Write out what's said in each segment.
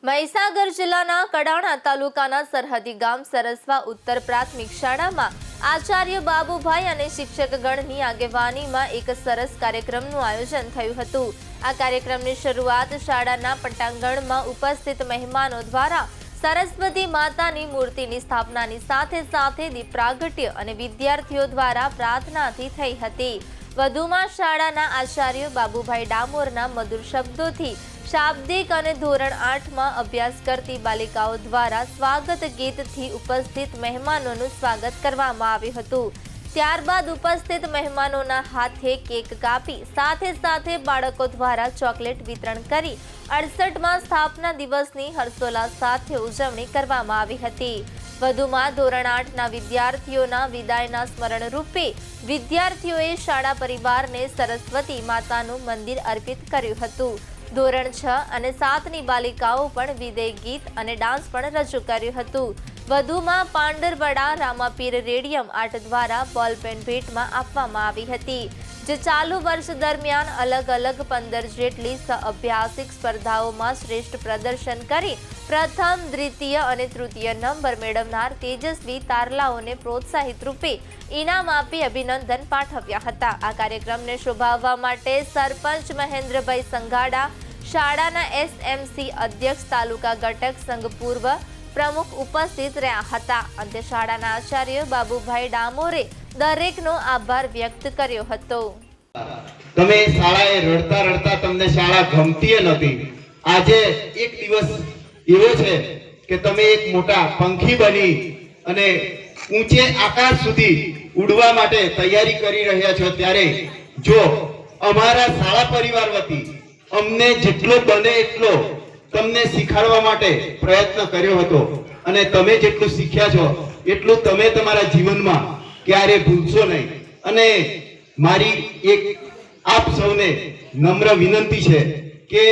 મહીસાગર જિલ્લાના કડાણા તાલુકાના સરહદી ગામ સરસવા ઉત્તર પ્રાથમિક શાળામાં આચાર્ય બાબુભાઈ અને શિક્ષકગણની આગેવાનીમાં એક સરસ કાર્યક્રમનું આયોજન થયું હતું। આ કાર્યક્રમની શરૂઆત શાળાના પટાંગણમાં ઉપસ્થિત મહેમાનો દ્વારા સરસ્વતી માતાની મૂર્તિની સ્થાપનાની સાથે સાથે દીપ પ્રાગટ્ય અને વિદ્યાર્થીઓ દ્વારા પ્રાર્થનાથી થઈ હતી। વધુમાં શાળાના આચાર્ય બાબુભાઈ ડામોરના મધુર શબ્દોથી શાબ્દિક અને ધોરણ 8માં અભ્યાસ કરતી બાલિકાઓ દ્વારા સ્વાગત ગીતથી ઉપસ્થિત મહેમાનોનું સ્વાગત કરવામાં આવ્યું હતું। ત્યારબાદ ઉપસ્થિત મહેમાનોના હાથે કેક કાપી સાથે સાથે બાળકો દ્વારા ચોકલેટ વિતરણ કરી 68માં સ્થાપના દિવસની હર્ષોલ્લાસ સાથે ઉજવણી કરવામાં આવી હતી। વધુમાં ધોરણ 8ના વિદ્યાર્થીઓના વિદાયના સ્મરણ રૂપે વિદ્યાર્થીઓએ શાળા પરિવારને સરસ્વતી માતાનું મંદિર અર્પિત કર્યું હતું। ધોરણ 6 અને 7ની બાલિકાઓ પણ વિદાય ગીત અને ડાન્સ પણ રજૂ કર્યું હતું। વધુમાં પાંડરવડા રામાપીર રેડિયમ આર્ટ દ્વારા બોલપેન ભેટમાં આપવામાં આવી હતી, જે ચાલુ વર્ષ દરમિયાન અલગ અલગ 15 જેટલી સહઅભ્યાસિક સ્પર્ધાઓમાં શ્રેષ્ઠ પ્રદર્શન કરી પ્રથમ, દ્વિતીય અને તૃતીય નંબર મેળવનાર તેજસ્વી તારલાઓને પ્રોત્સાહિત રૂપે ઇનામ આપી અભિનંદન પાઠવ્યા હતા। આ કાર્યક્રમને શોભાવવા માટે સરપંચ મહેન્દ્રભાઈ સંઘાડા, શાળાના એસએમસી અધ્યક્ષ, તાલુકા ઘટક સંઘ પૂર્વ પ્રમુખ ઉપસ્થિત રહ્યા હતા। અંતે શાળાના આચાર્ય બાબુભાઈ ડામોરે દરેકનો આભાર વ્યક્ત કર્યો હતો। તમે શાળાએ રડતા રડતા તમને શાળા ગમતી નથી, આજે એક દિવસ એવો છે કે તમે એક મોટા પંખી બની અને ઊંચે આકાશ સુધી ઉડવા માટે તૈયારી કરી રહ્યા છો, ત્યારે જો અમારા શાળા પરિવાર વતી અમને જેટલો બને એટલો તમને શીખવાડવા માટે પ્રયત્ન કર્યો હતો અને તમે જેટલું શીખ્યા છો એટલું તમે તમારા જીવનમાં ક્યારે ભૂલશો નહીં। અને મારી એક આપ સૌને નમ્ર વિનંતી છે કે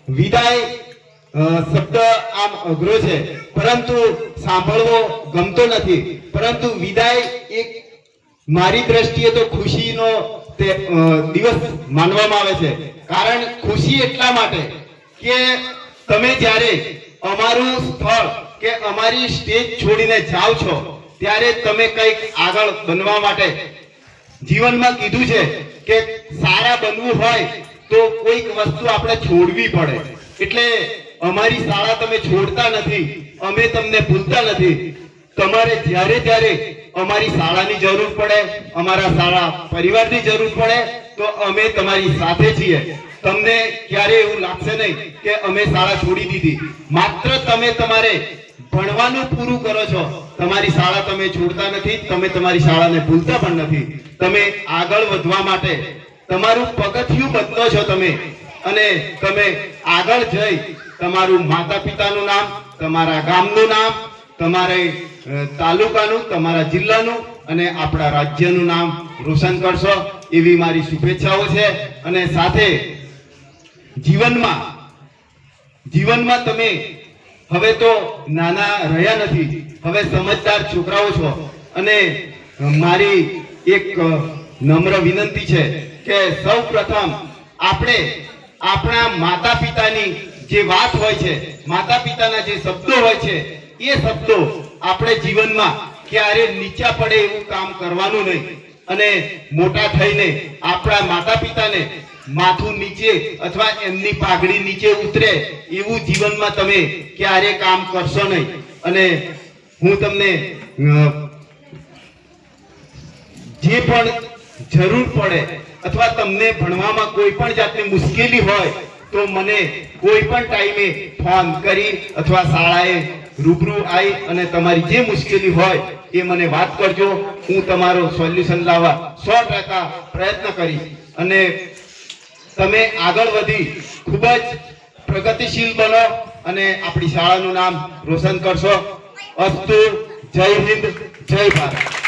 વિદાય શબ્દ આમ અઘરો છે, પરંતુ સાંભળવો ગમતો નથી, પરંતુ વિદાય એક મારી દ્રષ્ટિએ તો ખુશીનો દિવસ માનવામાં આવે છે। કારણ ખુશી એટલા માટે કે તમે જ્યારે અમારું સ્થળ કે અમારી સ્ટેજ છોડીને જાઓ છો ત્યારે તમે કંઈક આગળ બનવા માટે જીવનમાં કીધું છે કે સારા બનવું હોય તો કોઈક વસ્તુ આપણે છોડવી પડે, એટલે અમારી શાળા તમે છોડતા નથી, અમે તમને ભૂલતા નથી। તમારે જ્યારે જ્યારે અમારી શાળાની જરૂર પડે, અમારા શાળા પરિવારની જરૂર પડે તો અમે તમારી સાથે છીએ। તમને ક્યારે એવું લાગશે નહીં કે અમે શાળા છોડી દીધી, માત્ર તમે તમારે ભણવાનું પૂરું કરો છો, તમારી શાળા તમે છોડતા નથી, તમે તમારી શાળાને ભૂલતા પણ નથી। તમે આગળ વધવા માટે તમારું પગથિયું બદલો છો તમે, અને તમે આગળ જઈ તમારું માતા પિતાનું નામ, તમારા ગામનું નામ, તમારે તાલુકાનું, તમારા જિલ્લાનું અને આપણા રાજ્યનું નામ રોશન કરશો, એવી મારી શુભેચ્છાઓ છે। અને સાથે જીવનમાં તમે હવે તો નાના રહ્યા નથી, હવે સમજદાર છોકરાઓ છો, અને મારી એક નમ્ર વિનંતી છે કે સૌ પ્રથમ આપણે આપણા માતા પિતાની જે વાત હોય છે, માતા પિતાના જે શબ્દો હોય છે, એ શબ્દો આપણે જીવનમાં ક્યારે નીચા પડે એવું કામ કરવાનું નહીં, અને મોટા થઈને આપણા માતા પિતાને માથું નીચે અથવા એમની પાઘડી નીચે ઉતરે એવું જીવનમાં તમે ક્યારે કામ કરશો નહીં। અને હું તમને જે પણ જરૂર પડે અથવા તમને ભણવામાં કોઈ પણ જાતની મુશ્કેલી હોય તો મને કોઈ પણ ટાઈમે ફોન કરી અથવા શાળાએ રૂબરૂ આવી અને તમારી જે મુશ્કેલી હોય એ મને વાત કરજો, હું તમારો સોલ્યુશન લાવવા 100% પ્રયત્ન કરીશ। અને તમે આગળ વધી ખૂબ જ પ્રગતિશીલ બનો અને આપણી શાળાનું નામ રોશન કરશો। અસ્તુ, જય હિન્દ, જય ભારત।